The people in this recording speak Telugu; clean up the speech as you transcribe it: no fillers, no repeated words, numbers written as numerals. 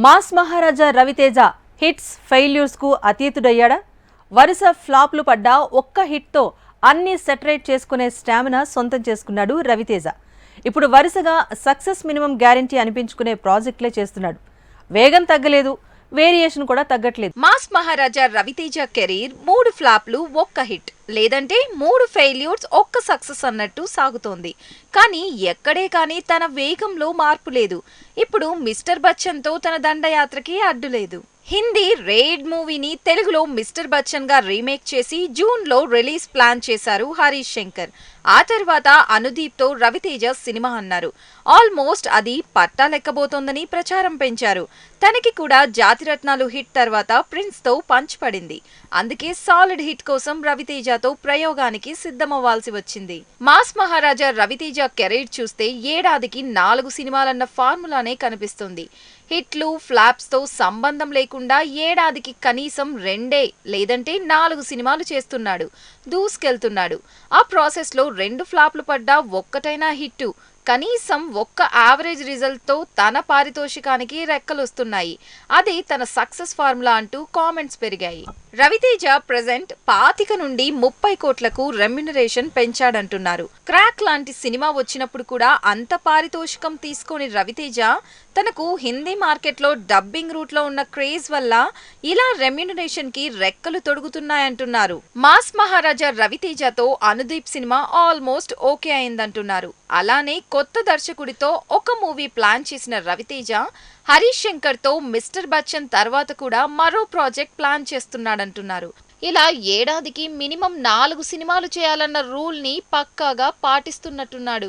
మాస్ మహారాజా రవితేజ హిట్స్ ఫెయిల్యూర్స్ కు అతీతుడయ్యాడా? వరుస ఫ్లాప్లు పడ్డా ఒక్క హిట్ తో అన్ని సెటరేట్ చేసుకునే స్టామినా సొంతం చేసుకున్నాడు రవితేజ. ఇప్పుడు వరుసగా సక్సెస్ మినిమం గ్యారంటీ అనిపించుకునే ప్రాజెక్టులే చేస్తున్నాడు. వేగం తగ్గలేదు, వేరియేషన్ కూడా తగ్గట్లేదు. మాస్ మహారాజా రవితేజ కెరీర్ 3 ఫ్లాప్లు ఒక్క హిట్, లేదంటే 3 ఫెయిల్యూర్స్ ఒక్క సక్సెస్ అన్నట్టు సాగుతోంది. కానీ ఎక్కడే కానీ తన వేగంలో మార్పు లేదు. ఇప్పుడు మిస్టర్ బచ్చన్ తో తన దండయాత్రకి అడ్డు లేదు. హిందీ రేడ్ మూవీని తెలుగులో మిస్టర్ బచ్చన్ గా రీమేక్ చేసి జూన్ లో రిలీజ్ ప్లాన్ చేశారు హరీష్ శంకర్. ఆ తర్వాత అనుదీప్ తో రవితేజ సినిమా అన్నారు. ఆల్మోస్ట్ అది పట్టాలెక్కబోతోందని ప్రచారం పెంచారు. తనకి కూడా జాతిరత్నాలు హిట్ తర్వాత ప్రిన్స్ తో పంచ్ పడింది. అందుకే సాలిడ్ హిట్ కోసం రవితేజతో ప్రయోగానికి సిద్ధమవ్వాల్సి వచ్చింది. మాస్ మహారాజా రవితేజ కెరీర్ చూస్తే ఏడాదికి 4 సినిమాలన్న ఫార్ములానే కనిపిస్తుంది. హిట్లు ఫ్లాప్స్ తో సంబంధం లేకుండా ఏడాదికి కనీసం 2 లేదంటే 4 సినిమాలు చేస్తున్నాడు, దూసుకెళ్తున్నాడు. ఆ ప్రాసెస్ లో 2 ఫ్లాప్లు పడ్డా ఒక్కటైనా హిట్, కనీసం ఒక్క యావరేజ్ రిజల్ట్ తో తన పారితోషికానికి రెక్కలొస్తున్నాయి. అది తన సక్సెస్ ఫార్ములా అంటూ కామెంట్స్ పెరిగాయి. రవితేజ ప్రెజెంట్ 25 నుండి 30 కోట్లకు రెమ్యునరేషన్ పెంచాడంటున్నారు. క్రాక్ లాంటి సినిమా వచ్చినప్పుడు కూడా అంత పారితోషికం తీసుకోని రవితేజ తనకు హిందీ మార్కెట్లో డబ్బింగ్ రూట్ లో ఉన్న క్రేజ్ వల్ల ఇలా రెమ్యునరేషన్ కి రెక్కలు తొడుగుతున్నాయంటున్నారు. మాస్ మహారాజా రవితేజతో అనుదీప్ సినిమా ఆల్మోస్ట్ ఓకే అయిందంటున్నారు. అలానే కొత్త దర్శకుడితో ఒక మూవీ ప్లాన్ చేసిన రవితేజ హరీష్ శంకర్ తో మిస్టర్ బచ్చన్ తర్వాత కూడా మరో ప్రాజెక్ట్ ప్లాన్ చేస్తున్నాడంటున్నారు. ఇలా ఏడాదికి మినిమం 4 సినిమాలు చేయాలన్న రూల్ ని పక్కాగా పాటిస్తున్నట్టున్నాడు.